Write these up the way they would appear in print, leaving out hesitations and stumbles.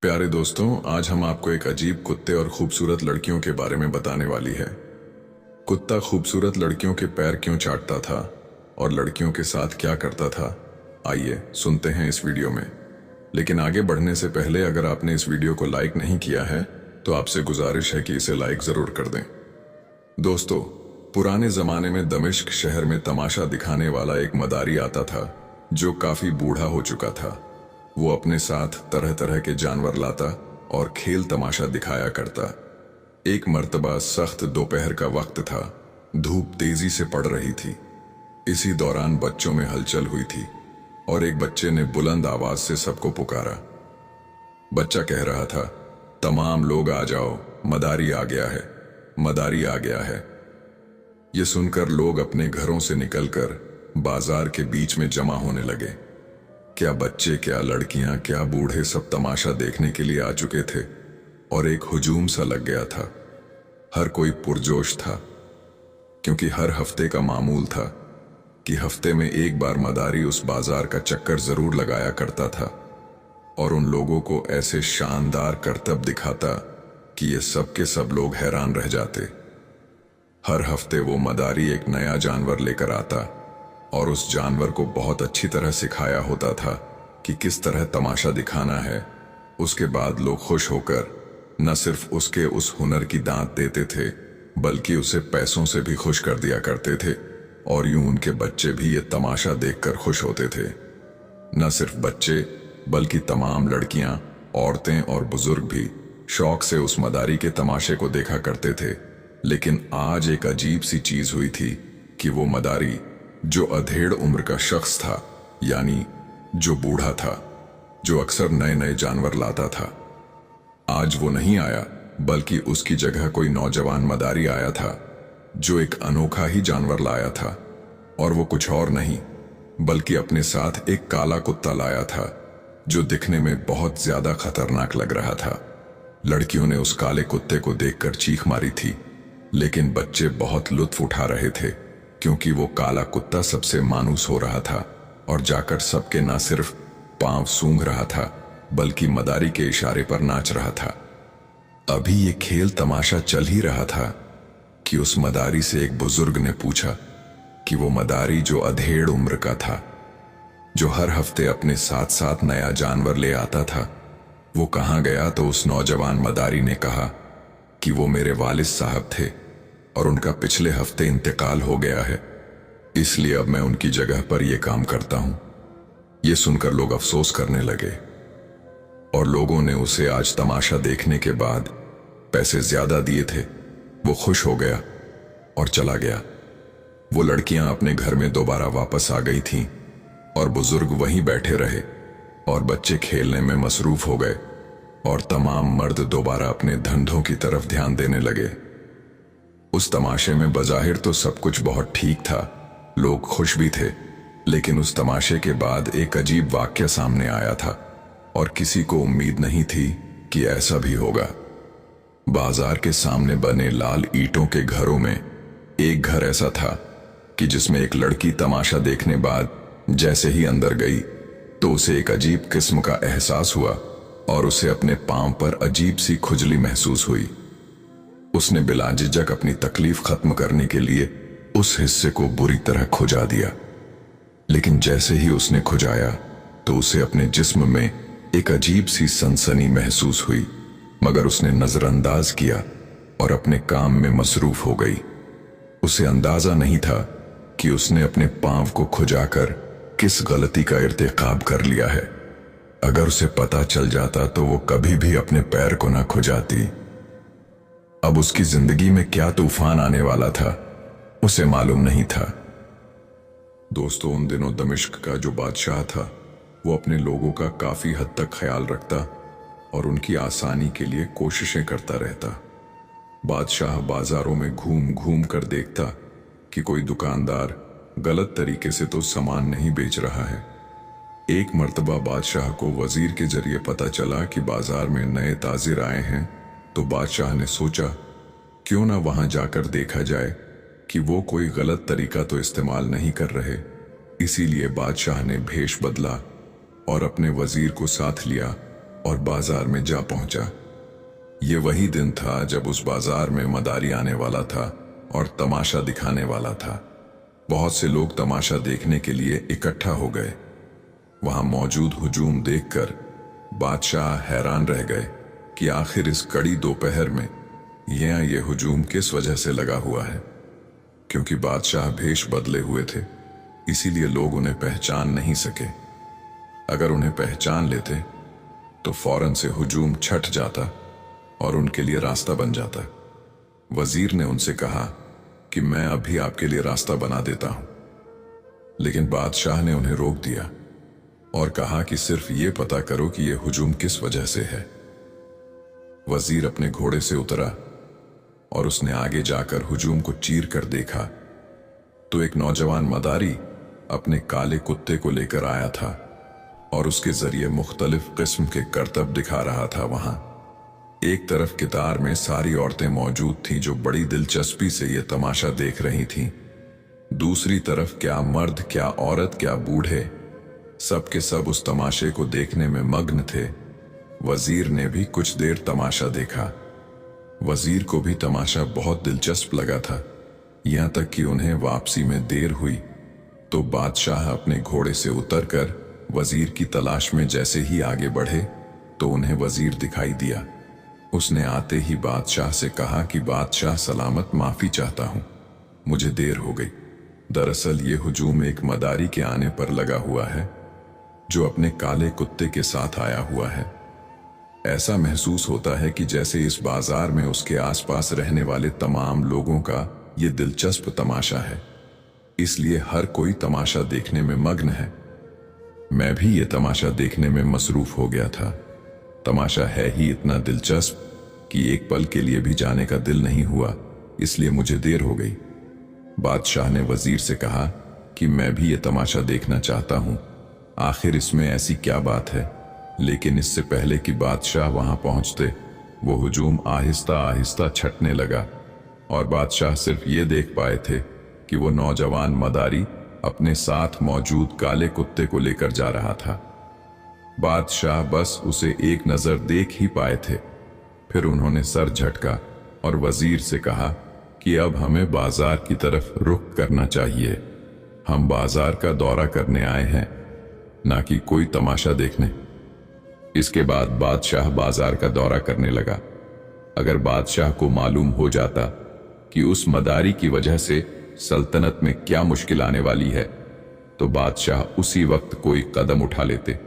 प्यारे दोस्तों, आज हम आपको एक अजीब कुत्ते और खूबसूरत लड़कियों के बारे में बताने वाली है। कुत्ता खूबसूरत लड़कियों के पैर क्यों चाटता था और लड़कियों के साथ क्या करता था, आइए सुनते हैं इस वीडियो में। लेकिन आगे बढ़ने से पहले अगर आपने इस वीडियो को लाइक नहीं किया है तो आपसे गुजारिश है कि इसे लाइक जरूर कर दें। दोस्तों, पुराने जमाने में दमिश्क शहर में तमाशा दिखाने वाला एक मदारी आता था जो काफी बूढ़ा हो चुका था। वो अपने साथ तरह तरह के जानवर लाता और खेल तमाशा दिखाया करता। एक मर्तबा सख्त दोपहर का वक्त था, धूप तेजी से पड़ रही थी। इसी दौरान बच्चों में हलचल हुई थी और एक बच्चे ने बुलंद आवाज से सबको पुकारा। बच्चा कह रहा था, तमाम लोग आ जाओ, मदारी आ गया है, मदारी आ गया है। ये सुनकर लोग अपने घरों से निकलकर बाजार के बीच में जमा होने लगे। क्या बच्चे, क्या लड़कियां, क्या बूढ़े, सब तमाशा देखने के लिए आ चुके थे और एक हुजूम सा लग गया था। हर कोई पुरजोश था क्योंकि हर हफ्ते का मामूल था कि हफ्ते में एक बार मदारी उस बाजार का चक्कर जरूर लगाया करता था और उन लोगों को ऐसे शानदार करतब दिखाता कि ये सब के सब लोग हैरान रह जाते। हर हफ्ते वो मदारी एक नया जानवर लेकर आता और उस जानवर को बहुत अच्छी तरह सिखाया होता था कि किस तरह तमाशा दिखाना है। उसके बाद लोग खुश होकर न सिर्फ उसके उस हुनर की दांत देते थे बल्कि उसे पैसों से भी खुश कर दिया करते थे और यूं उनके बच्चे भी ये तमाशा देखकर खुश होते थे। न सिर्फ बच्चे बल्कि तमाम लड़कियां, औरतें और बुजुर्ग भी शौक से उस मदारी के तमाशे को देखा करते थे। लेकिन आज एक अजीब सी चीज हुई थी कि वो मदारी जो अधेड़ उम्र का शख्स था, यानी जो बूढ़ा था, जो अक्सर नए नए जानवर लाता था, आज वो नहीं आया बल्कि उसकी जगह कोई नौजवान मदारी आया था जो एक अनोखा ही जानवर लाया था। और वो कुछ और नहीं बल्कि अपने साथ एक काला कुत्ता लाया था जो दिखने में बहुत ज्यादा खतरनाक लग रहा था। लड़कियों ने उस काले कुत्ते को देखकर चीख मारी थी, लेकिन बच्चे बहुत लुत्फ उठा रहे थे क्योंकि वो काला कुत्ता सबसे मानूस हो रहा था और जाकर सबके न सिर्फ पांव सूंघ रहा था बल्कि मदारी के इशारे पर नाच रहा था। अभी ये खेल तमाशा चल ही रहा था कि उस मदारी से एक बुजुर्ग ने पूछा कि वो मदारी जो अधेड़ उम्र का था, जो हर हफ्ते अपने साथ साथ नया जानवर ले आता था, वो कहाँ गया। तो उस नौजवान मदारी ने कहा कि वो मेरे वालिद साहब थे और उनका पिछले हफ्ते इंतकाल हो गया है, इसलिए अब मैं उनकी जगह पर यह काम करता हूं। ये सुनकर लोग अफसोस करने लगे और लोगों ने उसे आज तमाशा देखने के बाद पैसे ज्यादा दिए थे। वो खुश हो गया और चला गया। वो लड़कियां अपने घर में दोबारा वापस आ गई थीं और बुजुर्ग वहीं बैठे रहे और बच्चे खेलने में मसरूफ हो गए और तमाम मर्द दोबारा अपने धंधों की तरफ ध्यान देने लगे। उस तमाशे में बज़ाहिर तो सब कुछ बहुत ठीक था, लोग खुश भी थे, लेकिन उस तमाशे के बाद एक अजीब वाक्य सामने आया था और किसी को उम्मीद नहीं थी कि ऐसा भी होगा। बाजार के सामने बने लाल ईंटों के घरों में एक घर ऐसा था कि जिसमें एक लड़की तमाशा देखने बाद जैसे ही अंदर गई तो उसे एक अजीब किस्म का एहसास हुआ और उसे अपने पांव पर अजीब सी खुजली महसूस हुई। उसने बिलाझिझक अपनी तकलीफ खत्म करने के लिए उस हिस्से को बुरी तरह खुजा दिया, लेकिन जैसे ही उसने खुजाया तो उसे अपने जिस्म में एक अजीब सी सनसनी महसूस हुई, मगर उसने नजरअंदाज किया और अपने काम में मसरूफ हो गई। उसे अंदाजा नहीं था कि उसने अपने पांव को खुजाकर किस गलती का इर्तिकाब कर लिया है। अगर उसे पता चल जाता तो वो कभी भी अपने पैर को न खुजाती। अब उसकी जिंदगी में क्या तूफान आने वाला था उसे मालूम नहीं था। दोस्तों, उन दिनों दमिश्क का जो बादशाह था वो अपने लोगों का काफी हद तक ख्याल रखता और उनकी आसानी के लिए कोशिशें करता रहता। बादशाह बाजारों में घूम घूम कर देखता कि कोई दुकानदार गलत तरीके से तो सामान नहीं बेच रहा है। एक मर्तबा बादशाह को वजीर के जरिए पता चला कि बाजार में नए ताजिर आए हैं, तो बादशाह ने सोचा क्यों ना वहां जाकर देखा जाए कि वो कोई गलत तरीका तो इस्तेमाल नहीं कर रहे। इसीलिए बादशाह ने भेष बदला और अपने वजीर को साथ लिया और बाजार में जा पहुंचा। ये वही दिन था जब उस बाजार में मदारी आने वाला था और तमाशा दिखाने वाला था। बहुत से लोग तमाशा देखने के लिए इकट्ठा हो गए। वहां मौजूद हुजूम देखकर बादशाह हैरान रह गए कि आखिर इस कड़ी दोपहर में ये हुजूम किस वजह से लगा हुआ है। क्योंकि बादशाह भेष बदले हुए थे, इसीलिए लोग उन्हें पहचान नहीं सके। अगर उन्हें पहचान लेते तो फौरन से हुजूम छट जाता और उनके लिए रास्ता बन जाता। वजीर ने उनसे कहा कि मैं अभी आपके लिए रास्ता बना देता हूं, लेकिन बादशाह ने उन्हें रोक दिया और कहा कि सिर्फ ये पता करो कि यह हुजूम किस वजह से है। वजीर अपने घोड़े से उतरा और उसने आगे जाकर हुजूम को चीर कर देखा तो एक नौजवान मदारी अपने काले कुत्ते को लेकर आया था और उसके जरिए मुख्तलिफ किस्म के करतब दिखा रहा था। वहां एक तरफ कितार में सारी औरतें मौजूद थीं जो बड़ी दिलचस्पी से यह तमाशा देख रही थीं। दूसरी तरफ क्या मर्द, क्या औरत, क्या बूढ़े, सब के सब उस तमाशे को देखने में मग्न थे। वजीर ने भी कुछ देर तमाशा देखा। वजीर को भी तमाशा बहुत दिलचस्प लगा था, यहां तक कि उन्हें वापसी में देर हुई तो बादशाह अपने घोड़े से उतरकर वजीर की तलाश में जैसे ही आगे बढ़े तो उन्हें वजीर दिखाई दिया। उसने आते ही बादशाह से कहा कि बादशाह सलामत, माफी चाहता हूं, मुझे देर हो गई। दरअसल ये हुजूम एक मदारी के आने पर लगा हुआ है जो अपने काले कुत्ते के साथ आया हुआ है। ऐसा महसूस होता है कि जैसे इस बाजार में उसके आसपास रहने वाले तमाम लोगों का ये दिलचस्प तमाशा है, इसलिए हर कोई तमाशा देखने में मग्न है। मैं भी ये तमाशा देखने में मसरूफ हो गया था। तमाशा है ही इतना दिलचस्प कि एक पल के लिए भी जाने का दिल नहीं हुआ, इसलिए मुझे देर हो गई। बादशाह ने वजीर से कहा कि मैं भी ये तमाशा देखना चाहता हूं, आखिर इसमें ऐसी क्या बात है। लेकिन इससे पहले कि बादशाह वहां पहुंचते, वो हुजूम आहिस्ता आहिस्ता छटने लगा और बादशाह सिर्फ ये देख पाए थे कि वो नौजवान मदारी अपने साथ मौजूद काले कुत्ते को लेकर जा रहा था। बादशाह बस उसे एक नजर देख ही पाए थे। फिर उन्होंने सर झटका और वजीर से कहा कि अब हमें बाजार की तरफ रुख करना चाहिए। हम बाजार का दौरा करने आए हैं, ना कि कोई तमाशा देखने। इसके बाद बादशाह बाजार का दौरा करने लगा। अगर बादशाह को मालूम हो जाता कि उस मदारी की वजह से सल्तनत में क्या मुश्किल आने वाली है, तो बादशाह उसी वक्त कोई कदम उठा लेते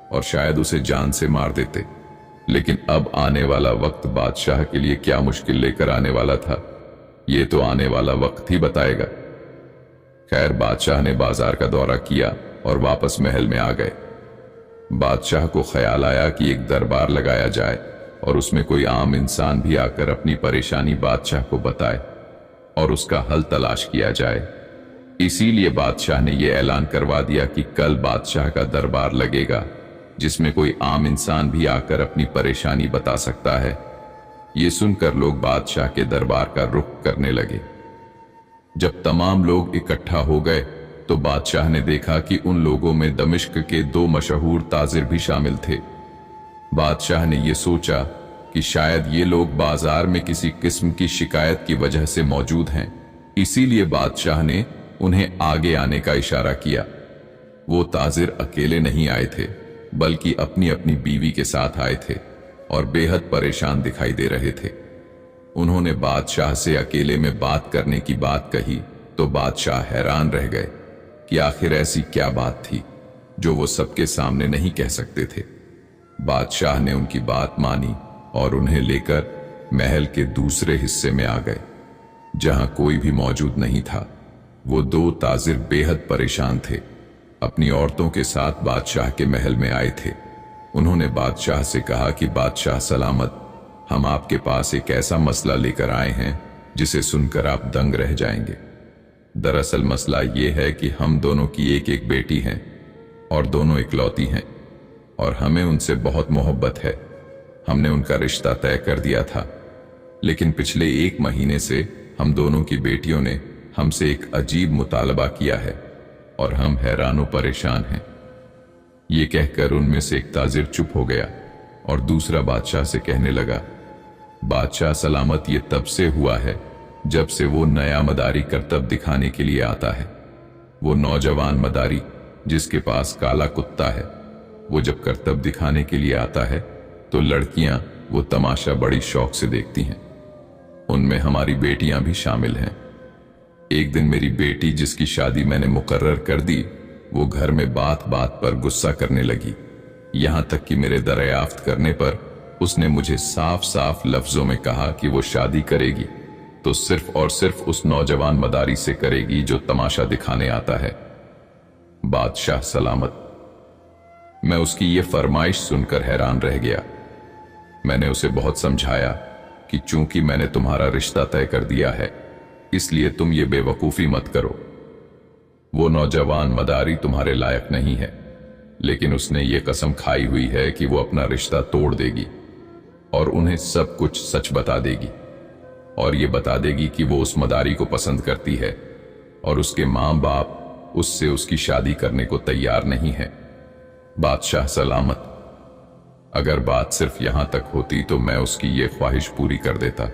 और शायद उसे जान से मार देते। लेकिन अब आने वाला वक्त बादशाह के लिए क्या मुश्किल लेकर आने वाला था, ये तो आने वाला वक्त ही बताएगा। खैर, बादशाह ने बाजार का दौरा किया और वापस महल में आ गए। बादशाह को ख्याल आया कि एक दरबार लगाया जाए और उसमें कोई आम इंसान भी आकर अपनी परेशानी बादशाह को बताए और उसका हल तलाश किया जाए। इसीलिए बादशाह ने यह ऐलान करवा दिया कि कल बादशाह का दरबार लगेगा, जिसमें कोई आम इंसान भी आकर अपनी परेशानी बता सकता है। ये सुनकर लोग बादशाह के दरबार का रुख करने लगे। जब तमाम लोग इकट्ठा हो गए तो बादशाह ने देखा कि उन लोगों में दमिश्क के 2 मशहूर ताजिर भी शामिल थे। बादशाह ने यह सोचा कि शायद ये लोग बाजार में किसी किस्म की शिकायत की वजह से मौजूद हैं, इसीलिए बादशाह ने उन्हें आगे आने का इशारा किया। वो ताजिर अकेले नहीं आए थे, बल्कि अपनी अपनी बीवी के साथ आए थे और बेहद परेशान दिखाई दे रहे थे। उन्होंने बादशाह से अकेले में बात करने की बात कही तो बादशाह हैरान रह गए कि आखिर ऐसी क्या बात थी जो वो सबके सामने नहीं कह सकते थे। बादशाह ने उनकी बात मानी और उन्हें लेकर महल के दूसरे हिस्से में आ गए, जहां कोई भी मौजूद नहीं था। वो 2 ताजिर बेहद परेशान थे, अपनी औरतों के साथ बादशाह के महल में आए थे। उन्होंने बादशाह से कहा कि बादशाह सलामत, हम आपके पास एक ऐसा मसला लेकर आए हैं जिसे सुनकर आप दंग रह जाएंगे। दरअसल मसला ये है कि हम दोनों की एक एक बेटी हैं और दोनों इकलौती हैं और हमें उनसे बहुत मोहब्बत है। हमने उनका रिश्ता तय कर दिया था, लेकिन पिछले 1 महीने से हम दोनों की बेटियों ने हमसे एक अजीब मुतालबा किया है और हम हैरान व परेशान हैं। ये कहकर उनमें से एक ताजिर चुप हो गया। और दूसरा बादशाह से कहने लगा, बादशाह सलामत, ये तब से हुआ है जब से वो नया मदारी करतब दिखाने के लिए आता है। वो नौजवान मदारी जिसके पास काला कुत्ता है, वो जब करतब दिखाने के लिए आता है तो लड़कियां वो तमाशा बड़ी शौक से देखती हैं। उनमें हमारी बेटियां भी शामिल हैं। एक दिन मेरी बेटी, जिसकी शादी मैंने मुकर्रर कर दी, वो घर में बात बात पर गुस्सा करने लगी। यहां तक कि मेरे दरियाफ्त करने पर उसने मुझे साफ साफ लफ्जों में कहा कि वो शादी करेगी तो सिर्फ और सिर्फ उस नौजवान मदारी से करेगी जो तमाशा दिखाने आता है। बादशाह सलामत। मैं उसकी ये फरमाइश सुनकर हैरान रह गया। मैंने उसे बहुत समझाया कि चूंकि मैंने तुम्हारा रिश्ता तय कर दिया है, इसलिए तुम ये बेवकूफी मत करो। वो नौजवान मदारी तुम्हारे लायक नहीं है, लेकिन उसने ये कसम खाई हुई है कि वो अपना रिश्ता तोड़ देगी और उन्हें सब कुछ सच बता देगी, और ये बता देगी कि वो उस मदारी को पसंद करती है और उसके मां बाप उससे उसकी शादी करने को तैयार नहीं है। बादशाह सलामत। अगर बात सिर्फ यहां तक होती तो मैं उसकी ये ख्वाहिश पूरी कर देता,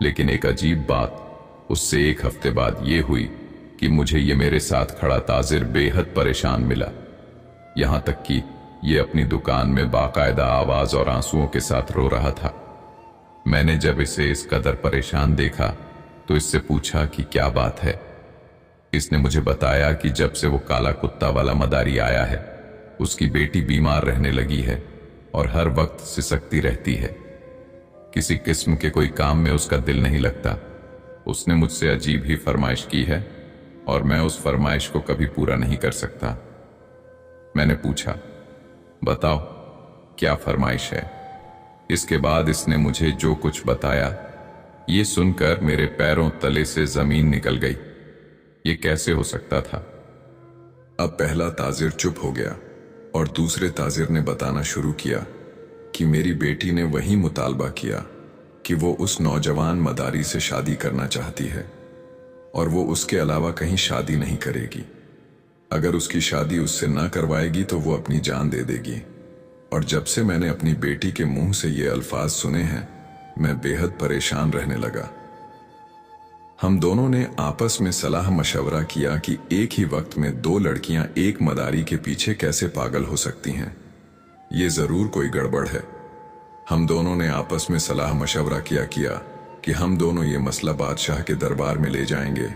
लेकिन एक अजीब बात उससे एक हफ्ते बाद ये हुई कि मुझे ये मेरे साथ खड़ा ताजिर बेहद परेशान मिला। यहां तक कि ये अपनी दुकान में बाकायदा आवाज और आंसुओं के साथ रो रहा था। मैंने जब इसे इस कदर परेशान देखा तो इससे पूछा कि क्या बात है। इसने मुझे बताया कि जब से वो काला कुत्ता वाला मदारी आया है, उसकी बेटी बीमार रहने लगी है और हर वक्त सिसकती रहती है। किसी किस्म के कोई काम में उसका दिल नहीं लगता। उसने मुझसे अजीब ही फरमाइश की है और मैं उस फरमाइश को कभी पूरा नहीं कर सकता। मैंने पूछा, बताओ क्या फरमाइश है। इसके बाद इसने मुझे जो कुछ बताया, ये सुनकर मेरे पैरों तले से जमीन निकल गई। ये कैसे हो सकता था? अब पहला ताजिर चुप हो गया और दूसरे ताजिर ने बताना शुरू किया कि मेरी बेटी ने वही मुतालबा किया कि वो उस नौजवान मदारी से शादी करना चाहती है और वो उसके अलावा कहीं शादी नहीं करेगी। अगर उसकी शादी उससे ना करवाएगी तो वो अपनी जान दे देगी। और जब से मैंने अपनी बेटी के मुंह से ये अल्फाज सुने हैं, मैं बेहद परेशान रहने लगा। हम दोनों ने आपस में सलाह मशवरा किया कि एक ही वक्त में दो लड़कियां एक मदारी के पीछे कैसे पागल हो सकती हैं। ये जरूर कोई गड़बड़ है। हम दोनों ने आपस में सलाह मशवरा किया कि हम दोनों ये मसला बादशाह के दरबार में ले जाएंगे।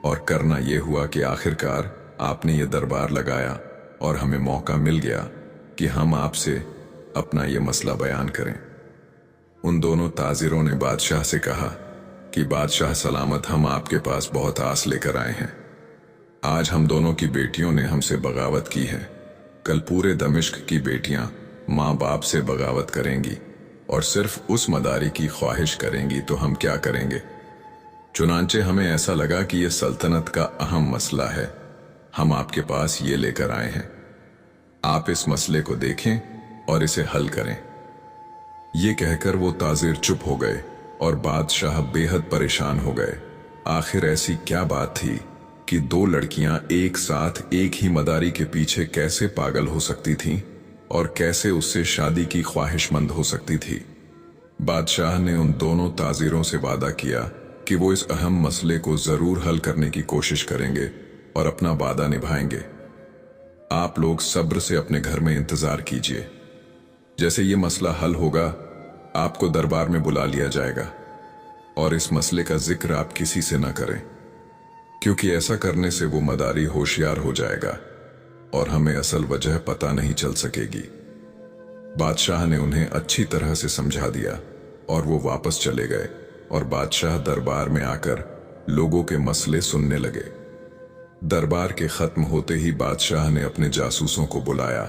और करना ये हुआ कि आखिरकार आपने ये दरबार लगाया और हमें मौका मिल गया कि हम आपसे अपना ये मसला बयान करें। उन दोनों ताजिरों ने बादशाह से कहा कि बादशाह सलामत, हम आपके पास बहुत आस लेकर आए हैं। आज हम दोनों की बेटियों ने हमसे बगावत की है। कल पूरे दमिश्क की बेटियां माँ बाप से बगावत करेंगी और सिर्फ उस मदारी की ख्वाहिश करेंगी, तो हम क्या करेंगे? चुनांचे हमें ऐसा लगा कि यह सल्तनत का अहम मसला है। हम आपके पास ये लेकर आए हैं। आप इस मसले को देखें और इसे हल करें। ये कहकर वो ताजिर चुप हो गए और बादशाह बेहद परेशान हो गए। आखिर ऐसी क्या बात थी कि दो लड़कियां एक साथ एक ही मदारी के पीछे कैसे पागल हो सकती थीं और कैसे उससे शादी की ख्वाहिशमंद हो सकती थी? बादशाह ने उन दोनों ताजिरों से वादा किया कि वो इस अहम मसले को जरूर हल करने की कोशिश करेंगे और अपना वादा निभाएंगे। आप लोग सब्र से अपने घर में इंतजार कीजिए। जैसे ये मसला हल होगा, आपको दरबार में बुला लिया जाएगा और इस मसले का जिक्र आप किसी से न करें, क्योंकि ऐसा करने से वो मदारी होशियार हो जाएगा और हमें असल वजह पता नहीं चल सकेगी। बादशाह ने उन्हें अच्छी तरह से समझा दिया और वो वापस चले गए और बादशाह दरबार में आकर लोगों के मसले सुनने लगे। दरबार के खत्म होते ही बादशाह ने अपने जासूसों को बुलाया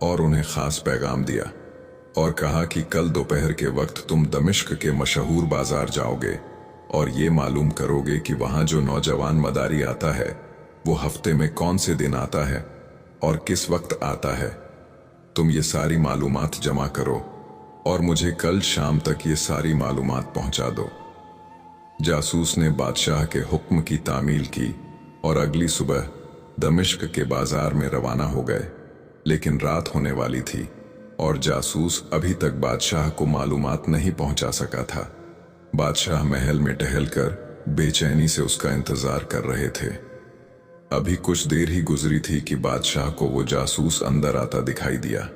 और उन्हें खास पैगाम दिया और कहा कि कल दोपहर के वक्त तुम दमिश्क के मशहूर बाजार जाओगे और ये मालूम करोगे कि वहां जो नौजवान मदारी आता है वो हफ्ते में कौन से दिन आता है और किस वक्त आता है। तुम ये सारी मालूमात जमा करो और मुझे कल शाम तक ये सारी मालूमात पहुंचा दो। जासूस ने बादशाह के हुक्म की तामील की और अगली सुबह दमिश्क के बाजार में रवाना हो गए। लेकिन रात होने वाली थी और जासूस अभी तक बादशाह को मालूमात नहीं पहुंचा सका था। बादशाह महल में टहलकर बेचैनी से उसका इंतजार कर रहे थे। अभी कुछ देर ही गुजरी थी कि बादशाह को वो जासूस अंदर आता दिखाई दिया।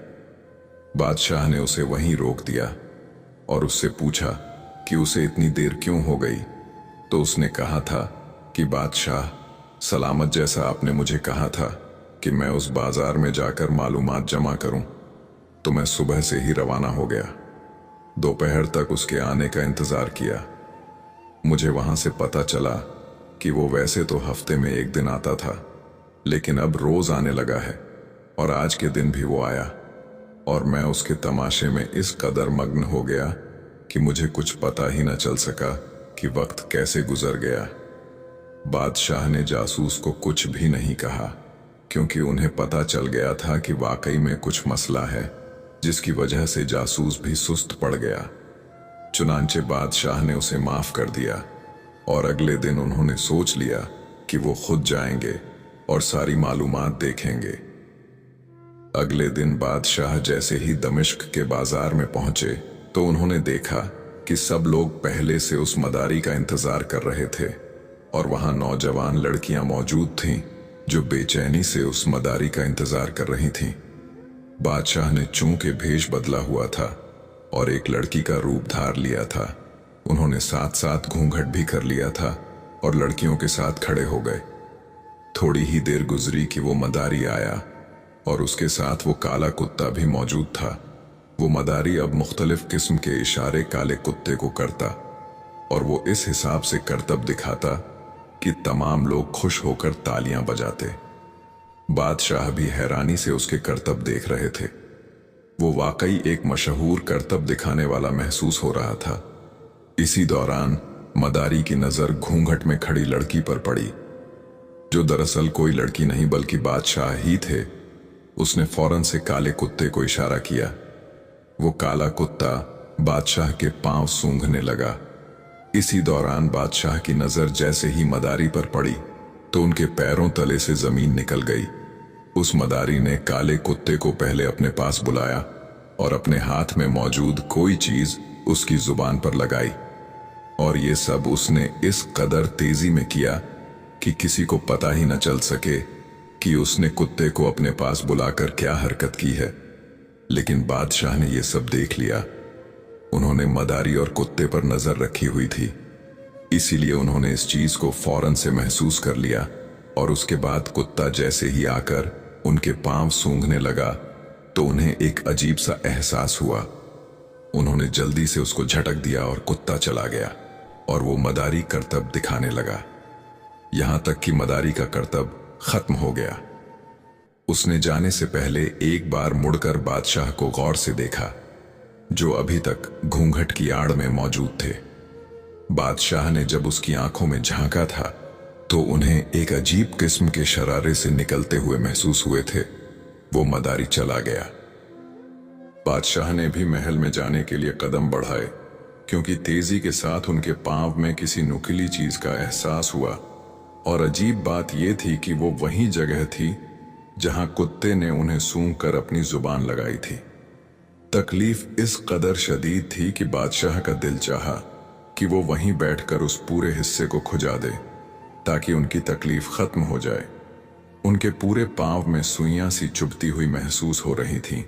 बादशाह ने उसे वहीं रोक दिया और उससे पूछा कि उसे इतनी देर क्यों हो गई। तो उसने कहा था कि बादशाह, सलामत जैसा आपने मुझे कहा था कि मैं उस बाजार में जाकर मालूमात जमा करूं, तो मैं सुबह से ही रवाना हो गया। दोपहर तक उसके आने का इंतजार किया। मुझे वहां से पता चला कि वो वैसे तो हफ्ते में एक दिन आता था, लेकिन अब रोज आने लगा है और आज के दिन भी वो आया, और मैं उसके तमाशे में इस कदर मग्न हो गया कि मुझे कुछ पता ही न चल सका कि वक्त कैसे गुजर गया। बादशाह ने जासूस को कुछ भी नहीं कहा, क्योंकि उन्हें पता चल गया था कि वाकई में कुछ मसला है, जिसकी वजह से जासूस भी सुस्त पड़ गया। चुनांचे बादशाह ने उसे माफ कर दिया और अगले दिन उन्होंने सोच लिया कि वो खुद जाएंगे और सारी मालूमात देखेंगे। अगले दिन बादशाह जैसे ही दमिश्क के बाजार में पहुंचे तो उन्होंने देखा कि सब लोग पहले से उस मदारी का इंतजार कर रहे थे और वहां नौजवान लड़कियां मौजूद थीं जो बेचैनी से उस मदारी का इंतजार कर रही थीं। बादशाह ने चूंकि भेष बदला हुआ था और एक लड़की का रूप धार लिया था, उन्होंने साथ साथ घूंघट भी कर लिया था और लड़कियों के साथ खड़े हो गए। थोड़ी ही देर गुजरी कि वो मदारी आया और उसके साथ वो काला कुत्ता भी मौजूद था। वो मदारी अब मुख्तलिफ किस्म के इशारे काले कुत्ते को करता और वो इस हिसाब से करतब दिखाता कि तमाम लोग खुश होकर तालियां बजाते। बादशाह भी हैरानी से उसके करतब देख रहे थे। वो वाकई एक मशहूर करतब दिखाने वाला महसूस हो रहा था। इसी दौरान मदारी की नजर घूंघट में खड़ी लड़की पर पड़ी, जो दरअसल कोई लड़की नहीं बल्कि बादशाह ही थे। उसने फौरन से काले कुत्ते को इशारा किया। वो काला कुत्ता बादशाह के पांव सूंघने लगा। इसी दौरान बादशाह की नजर जैसे ही मदारी पर पड़ी तो उनके पैरों तले से जमीन निकल गई। उस मदारी ने काले कुत्ते को पहले अपने पास बुलाया और अपने हाथ में मौजूद कोई चीज उसकी जुबान पर लगाई, और ये सब उसने इस कदर तेजी में किया कि किसी को पता ही न चल सके कि उसने कुत्ते को अपने पास बुलाकर क्या हरकत की है। लेकिन बादशाह ने यह सब देख लिया। उन्होंने मदारी और कुत्ते पर नजर रखी हुई थी, इसीलिए उन्होंने इस चीज को फौरन से महसूस कर लिया, और उसके बाद कुत्ता जैसे ही आकर उनके पांव सूंघने लगा तो उन्हें एक अजीब सा एहसास हुआ। उन्होंने जल्दी से उसको झटक दिया और कुत्ता चला गया और वो मदारी करतब दिखाने लगा, यहां तक कि मदारी का करतब खत्म हो गया। उसने जाने से पहले एक बार मुड़कर बादशाह को गौर से देखा, जो अभी तक घूंघट की आड़ में मौजूद थे। बादशाह ने जब उसकी आंखों में झांका था तो उन्हें एक अजीब किस्म के शरारे से निकलते हुए महसूस हुए थे। वो मदारी चला गया। बादशाह ने भी महल में जाने के लिए कदम बढ़ाए, क्योंकि तेजी के साथ उनके पांव में किसी नुकीली चीज का एहसास हुआ, और अजीब बात यह थी कि वो वही जगह थी जहां कुत्ते ने उन्हें सूंघ कर अपनी जुबान लगाई थी। तकलीफ इस कदर शदीद थी कि बादशाह का दिल चाहा कि वो वहीं बैठकर उस पूरे हिस्से को खुजा दे ताकि उनकी तकलीफ खत्म हो जाए। उनके पूरे पांव में सुइयां सी चुभती हुई महसूस हो रही थीं,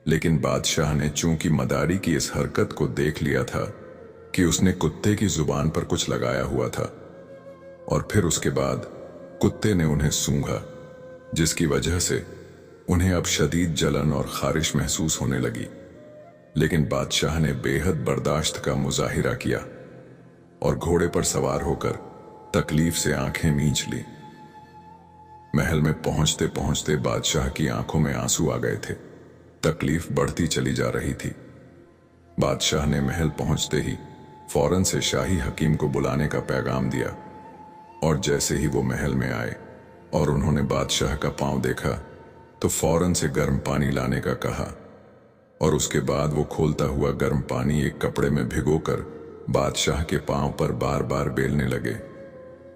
लेकिन बादशाह ने चूंकि मदारी की इस हरकत को देख लिया था कि उसने कुत्ते की जुबान पर कुछ लगाया हुआ था, और फिर उसके बाद कुत्ते ने उन्हें सूंघा, जिसकी वजह से उन्हें अब शदीद जलन और खारिश महसूस होने लगी। लेकिन बादशाह ने बेहद बर्दाश्त का मुजाहिरा किया और घोड़े पर सवार होकर तकलीफ से आंखें मींच ली। महल में पहुंचते पहुंचते बादशाह की आंखों में आंसू आ गए थे। तकलीफ बढ़ती चली जा रही थी। बादशाह ने महल पहुंचते ही फौरन से शाही हकीम को बुलाने का पैगाम दिया, और जैसे ही वो महल में आए और उन्होंने बादशाह का पांव देखा तो फौरन से गर्म पानी लाने का कहा, और उसके बाद वो खोलता हुआ गर्म पानी एक कपड़े में भिगोकर बादशाह के पांव पर बार बार बेलने लगे,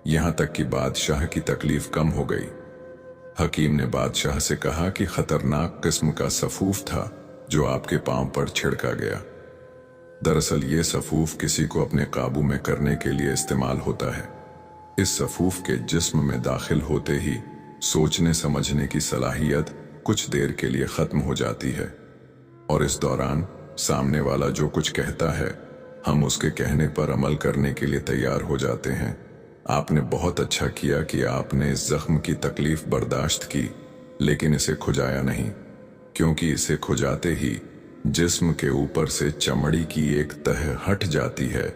यहां तक कि बादशाह की तकलीफ कम हो गई। हकीम ने बादशाह से कहा कि खतरनाक किस्म का सफूफ था जो आपके पांव पर छिड़का गया। दरअसल ये सफूफ किसी को अपने काबू में करने के लिए इस्तेमाल होता है। इस सफूफ के जिस्म में दाखिल होते ही सोचने समझने की सलाहियत कुछ देर के लिए खत्म हो जाती है, और इस दौरान सामने वाला जो कुछ कहता है हम उसके कहने पर अमल करने के लिए तैयार हो जाते हैं। आपने बहुत अच्छा किया कि आपने इस जख्म की तकलीफ बर्दाश्त की, लेकिन इसे खुजाया नहीं, क्योंकि इसे खुजाते ही जिस्म के ऊपर से चमड़ी की एक तह हट जाती है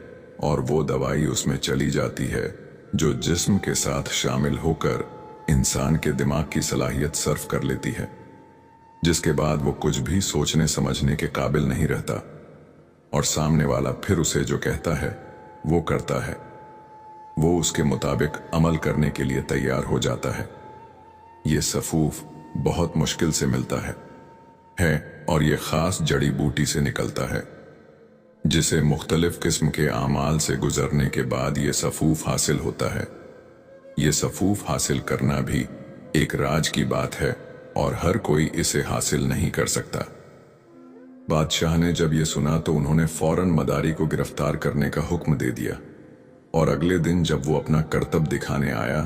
और वो दवाई उसमें चली जाती है जो जिस्म के साथ शामिल होकर इंसान के दिमाग की सलाहियत सर्व कर लेती है, जिसके बाद वो कुछ भी सोचने समझने के काबिल नहीं रहता और सामने वाला फिर उसे जो कहता है वो करता है। वो उसके मुताबिक अमल करने के लिए तैयार हो जाता है। ये सफूफ बहुत मुश्किल से मिलता है और ये खास जड़ी बूटी से निकलता है, जिसे मुख्तलिफ किस्म के आमाल से गुजरने के बाद ये सफूफ हासिल होता है। ये सफूफ हासिल करना भी एक राज की बात है और हर कोई इसे हासिल नहीं कर सकता। बादशाह ने जब ये सुना तो उन्होंने फौरन मदारी को गिरफ्तार करने का हुक्म दे दिया, और अगले दिन जब वो अपना करतब दिखाने आया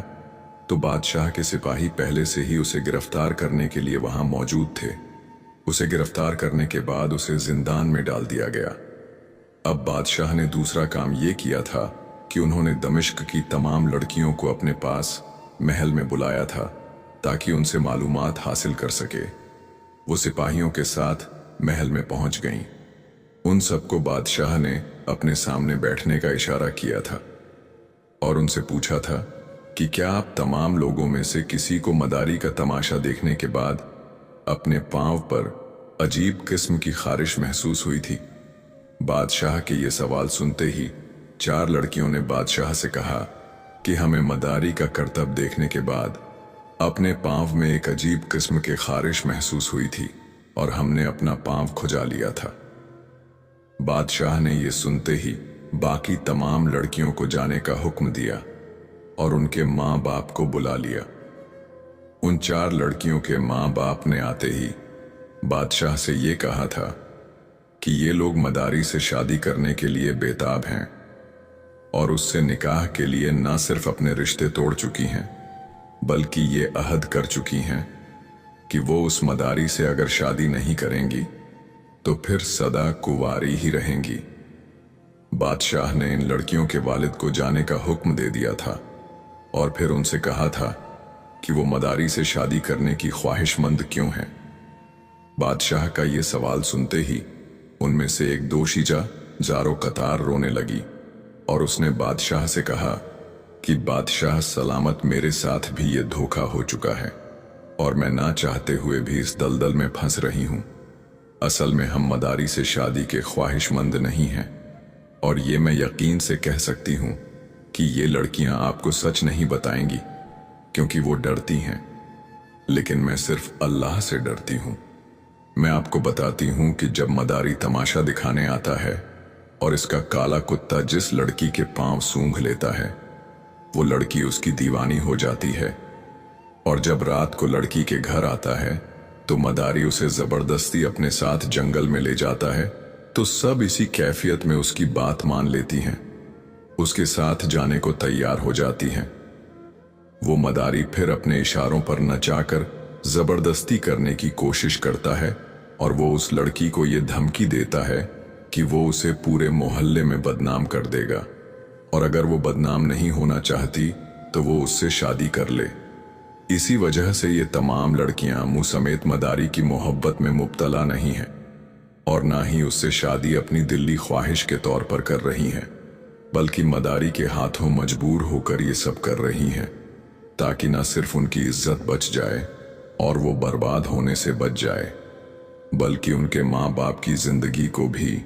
तो बादशाह के सिपाही पहले से ही उसे गिरफ्तार करने के लिए वहां मौजूद थे। उसे गिरफ्तार करने के बाद उसे जिंदान में डाल दिया गया। अब बादशाह ने दूसरा काम ये किया था कि उन्होंने दमिश्क की तमाम लड़कियों को अपने पास महल में बुलाया था ताकि उनसे मालूमात हासिल कर सके। वो सिपाहियों के साथ महल में पहुंच गईं। उन सबको बादशाह ने अपने सामने बैठने का इशारा किया था और उनसे पूछा था कि क्या आप तमाम लोगों में से किसी को मदारी का तमाशा देखने के बाद अपने पांव पर अजीब किस्म की खारिश महसूस हुई थी। बादशाह के ये सवाल सुनते ही 4 लड़कियों ने बादशाह से कहा कि हमें मदारी का करतब देखने के बाद अपने पांव में एक अजीब किस्म के खारिश महसूस हुई थी और हमने अपना पांव खुजा लिया था। बादशाह ने ये सुनते ही बाकी तमाम लड़कियों को जाने का हुक्म दिया और उनके माँ बाप को बुला लिया। उन 4 लड़कियों के माँ बाप ने आते ही बादशाह से ये कहा था कि ये लोग मदारी से शादी करने के लिए बेताब हैं और उससे निकाह के लिए न सिर्फ अपने रिश्ते तोड़ चुकी हैं बल्कि ये अहद कर चुकी हैं कि वो उस मदारी से अगर शादी नहीं करेंगी तो फिर सदा कुंवारी ही रहेंगी। बादशाह ने इन लड़कियों के वालिद को जाने का हुक्म दे दिया था और फिर उनसे कहा था कि वो मदारी से शादी करने की ख्वाहिशमंद क्यों हैं। बादशाह का ये सवाल सुनते ही उनमें से एक दोशीजा जारो कतार रोने लगी और उसने बादशाह से कहा कि बादशाह सलामत, मेरे साथ भी ये धोखा हो चुका है और मैं ना चाहते हुए भी इस दलदल में फंस रही हूं। असल में हम मदारी से शादी के ख्वाहिशमंद नहीं हैं और ये मैं यकीन से कह सकती हूं कि ये लड़कियां आपको सच नहीं बताएंगी क्योंकि वो डरती हैं, लेकिन मैं सिर्फ अल्लाह से डरती हूं। मैं आपको बताती हूं कि जब मदारी तमाशा दिखाने आता है और इसका काला कुत्ता जिस लड़की के पांव सूंघ लेता है वो लड़की उसकी दीवानी हो जाती है, और जब रात को लड़की के घर आता है तो मदारी उसे जबरदस्ती अपने साथ जंगल में ले जाता है, तो सब इसी कैफियत में उसकी बात मान लेती हैं, उसके साथ जाने को तैयार हो जाती हैं। वो मदारी फिर अपने इशारों पर नचाकर जबरदस्ती करने की कोशिश करता है और वो उस लड़की को ये धमकी देता है कि वो उसे पूरे मोहल्ले में बदनाम कर देगा और अगर वो बदनाम नहीं होना चाहती तो वो उससे शादी कर ले। इसी वजह से ये तमाम लड़कियां मुंह समेत मदारी की मोहब्बत में मुब्तला नहीं हैं और ना ही उससे शादी अपनी दिली ख्वाहिश के तौर पर कर रही हैं, बल्कि मदारी के हाथों मजबूर होकर ये सब कर रही हैं ताकि ना सिर्फ उनकी इज्जत बच जाए और वो बर्बाद होने से बच जाए, बल्कि उनके माँ बाप की जिंदगी को भी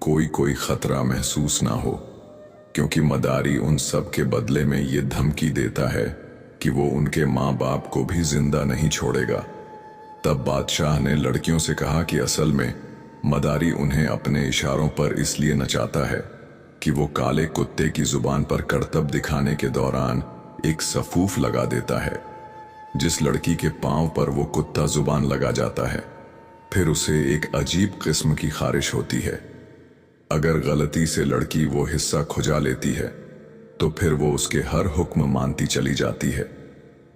कोई खतरा महसूस ना हो, क्योंकि मदारी उन सब के बदले में ये धमकी देता है कि वो उनके माँ बाप को भी जिंदा नहीं छोड़ेगा। तब बादशाह ने लड़कियों से कहा कि असल में मदारी उन्हें अपने इशारों पर इसलिए नचाता है कि वो काले कुत्ते की जुबान पर करतब दिखाने के दौरान एक सफूफ लगा देता है। जिस लड़की के पांव पर वो कुत्ता जुबान लगा जाता है फिर उसे एक अजीब किस्म की खारिश होती है। अगर गलती से लड़की वो हिस्सा खुजा लेती है तो फिर वो उसके हर हुक्म मानती चली जाती है,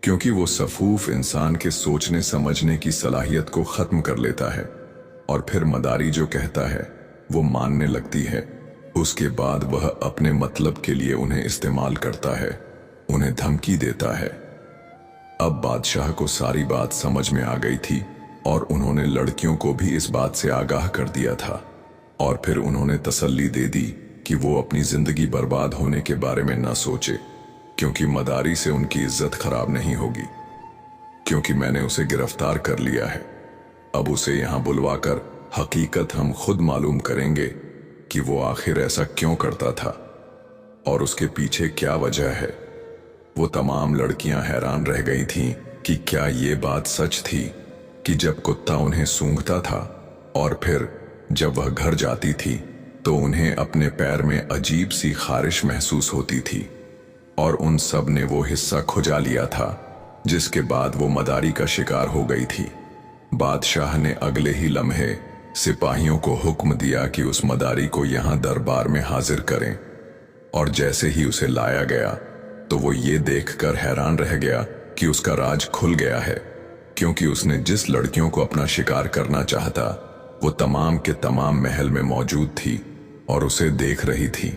क्योंकि वो सफूफ इंसान के सोचने समझने की सलाहियत को खत्म कर लेता है। और फिर मदारी जो कहता है वो मानने लगती है। उसके बाद वह अपने मतलब के लिए उन्हें इस्तेमाल करता है, उन्हें धमकी देता है। अब बादशाह को सारी बात समझ में आ गई थी और उन्होंने लड़कियों को भी इस बात से आगाह कर दिया था। और फिर उन्होंने तसल्ली दे दी कि वो अपनी जिंदगी बर्बाद होने के बारे में न सोचे, क्योंकि मदारी से उनकी इज्जत खराब नहीं होगी, क्योंकि मैंने उसे गिरफ्तार कर लिया है। अब उसे यहां बुलवाकर हकीकत हम खुद मालूम करेंगे कि वो आखिर ऐसा क्यों करता था और उसके पीछे क्या वजह है। वो तमाम लड़कियां हैरान रह गई थीं कि क्या ये बात सच थी कि जब कुत्ता उन्हें सूंघता था और फिर जब वह घर जाती थी तो उन्हें अपने पैर में अजीब सी खारिश महसूस होती थी, और उन सब ने वो हिस्सा खुजा लिया था जिसके बाद वो मदारी का शिकार हो गई थी। बादशाह ने अगले ही लम्हे सिपाहियों को हुक्म दिया कि उस मदारी को यहां दरबार में हाजिर करें, और जैसे ही उसे लाया गया तो वो ये देखकर हैरान रह गया कि उसका राज खुल गया है, क्योंकि उसने जिस लड़कियों को अपना शिकार करना चाहता वो तमाम के तमाम महल में मौजूद थी और उसे देख रही थी।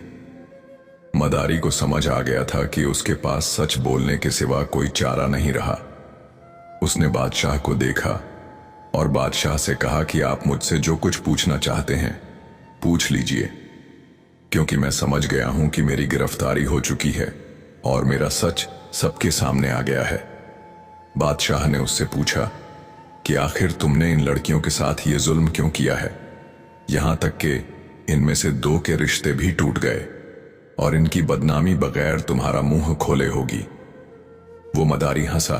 मदारी को समझ आ गया था कि उसके पास सच बोलने के सिवा कोई चारा नहीं रहा। उसने बादशाह को देखा और बादशाह से कहा कि आप मुझसे जो कुछ पूछना चाहते हैं पूछ लीजिए, क्योंकि मैं समझ गया हूं कि मेरी गिरफ्तारी हो चुकी है और मेरा सच सबके सामने आ गया है। बादशाह ने उससे पूछा कि आखिर तुमने इन लड़कियों के साथ ये जुल्म क्यों किया है, यहां तक कि इनमें से 2 के रिश्ते भी टूट गए और इनकी बदनामी बगैर तुम्हारा मुंह खोले होगी। वो मदारी हंसा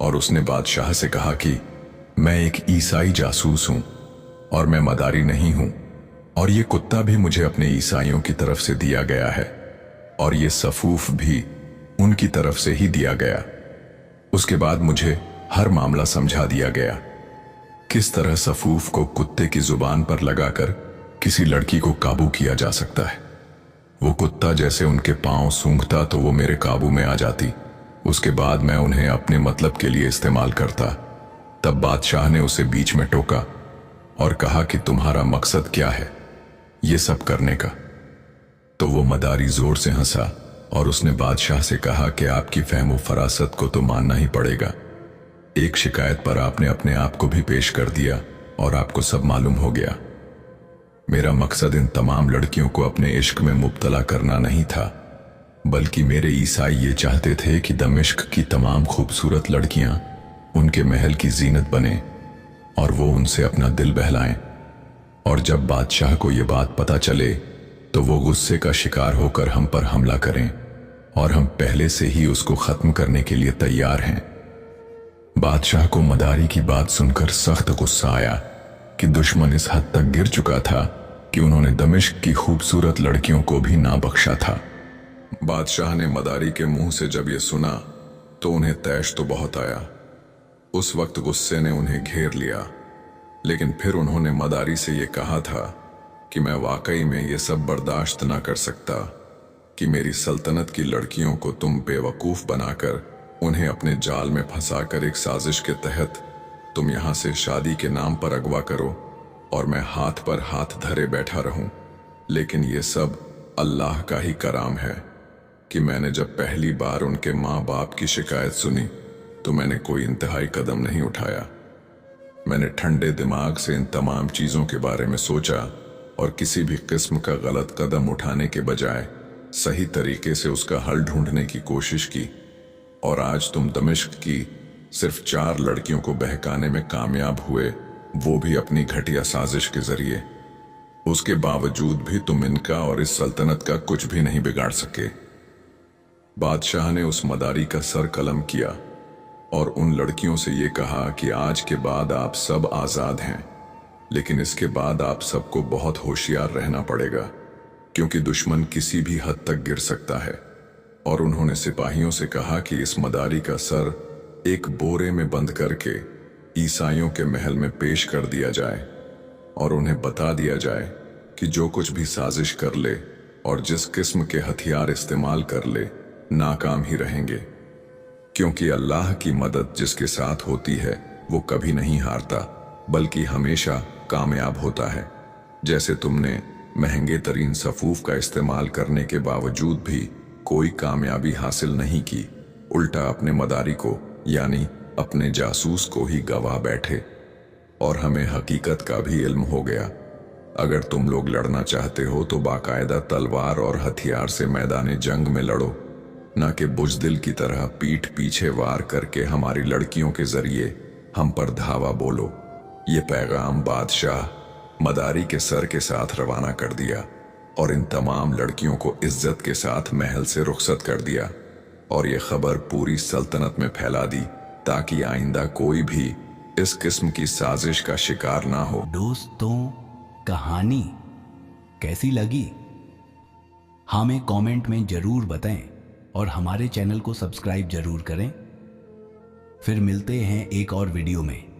और उसने बादशाह से कहा कि मैं एक ईसाई जासूस हूं और मैं मदारी नहीं हूं, और ये कुत्ता भी मुझे अपने ईसाइयों की तरफ से दिया गया है और ये सफूफ भी उनकी तरफ से ही दिया गया। उसके बाद मुझे हर मामला समझा दिया गया, किस तरह सफूफ को कुत्ते की जुबान पर लगाकर किसी लड़की को काबू किया जा सकता है। वो कुत्ता जैसे उनके पांव सूंघता तो वो मेरे काबू में आ जाती, उसके बाद मैं उन्हें अपने मतलब के लिए इस्तेमाल करता। तब बादशाह ने उसे बीच में टोका और कहा कि तुम्हारा मकसद क्या है ये सब करने का। तो वो मदारी जोर से हंसा और उसने बादशाह से कहा कि आपकी फहमो फरासत को तो मानना ही पड़ेगा। एक शिकायत पर आपने अपने आप को भी पेश कर दिया और आपको सब मालूम हो गया। मेरा मकसद इन तमाम लड़कियों को अपने इश्क में मुब्तला करना नहीं था, बल्कि मेरे ईसाई ये चाहते थे कि दमिश्क की तमाम खूबसूरत लड़कियां उनके महल की जीनत बने और वो उनसे अपना दिल बहलाएं। और जब बादशाह को ये बात पता चले तो वो गुस्से का शिकार होकर हम पर हमला करें, और हम पहले से ही उसको खत्म करने के लिए तैयार हैं। बादशाह को मदारी की बात सुनकर सख्त गुस्सा आया कि दुश्मन इस हद तक गिर चुका था कि उन्होंने दमिश्क की खूबसूरत लड़कियों को भी ना बख्शा था। बादशाह ने मदारी के मुंह से जब ये सुना तो उन्हें तैश तो बहुत आया। उस वक्त गुस्से ने उन्हें घेर लिया, लेकिन फिर उन्होंने मदारी से ये कहा था कि मैं वाकई में ये सब बर्दाश्त ना कर सकता कि मेरी सल्तनत की लड़कियों को तुम बेवकूफ बनाकर उन्हें अपने जाल में फंसाकर एक साजिश के तहत तुम यहां से शादी के नाम पर अगवा करो और मैं हाथ पर हाथ धरे बैठा रहूं। लेकिन ये सब अल्लाह का ही कराम है कि मैंने जब पहली बार उनके माँ बाप की शिकायत सुनी तो मैंने कोई इंतहाई कदम नहीं उठाया। मैंने ठंडे दिमाग से इन तमाम चीजों के बारे में सोचा और किसी भी किस्म का गलत कदम उठाने के बजाय सही तरीके से उसका हल ढूंढने की कोशिश की, और आज तुम दमिश्क की सिर्फ 4 लड़कियों को बहकाने में कामयाब हुए, वो भी अपनी घटिया साजिश के जरिए। उसके बावजूद भी तुम इनका और इस सल्तनत का कुछ भी नहीं बिगाड़ सके। बादशाह ने उस मदारी का सर कलम किया और उन लड़कियों से ये कहा कि आज के बाद आप सब आजाद हैं, लेकिन इसके बाद आप सबको बहुत होशियार रहना पड़ेगा, क्योंकि दुश्मन किसी भी हद तक गिर सकता है। और उन्होंने सिपाहियों से कहा कि इस मदारी का सर एक बोरे में बंद करके ईसाइयों के महल में पेश कर दिया जाए और उन्हें बता दिया जाए कि जो कुछ भी साजिश कर ले और जिस किस्म के हथियार इस्तेमाल कर ले, नाकाम ही रहेंगे, क्योंकि अल्लाह की मदद जिसके साथ होती है वो कभी नहीं हारता बल्कि हमेशा कामयाब होता है। जैसे तुमने महंगे तरीन सफूफ का इस्तेमाल करने के बावजूद भी कोई कामयाबी हासिल नहीं की, उल्टा अपने मदारी को यानी अपने जासूस को ही गवा बैठे, और हमें हकीकत का भी इल्म हो गया। अगर तुम लोग लड़ना चाहते हो तो बाकायदा तलवार और हथियार से मैदान जंग में लड़ो, न कि बुजदिल की तरह पीठ पीछे वार करके हमारी लड़कियों के जरिए हम पर धावा बोलो। ये पैगाम बादशाह मदारी के सर के साथ रवाना कर दिया और इन तमाम लड़कियों को इज्जत के साथ महल से रुखसत कर दिया, और ये खबर पूरी सल्तनत में फैला दी ताकि आइंदा कोई भी इस किस्म की साजिश का शिकार ना हो। दोस्तों, कहानी कैसी लगी हमें कमेंट में जरूर बताएं और हमारे चैनल को सब्सक्राइब जरूर करें। फिर मिलते हैं एक और वीडियो में।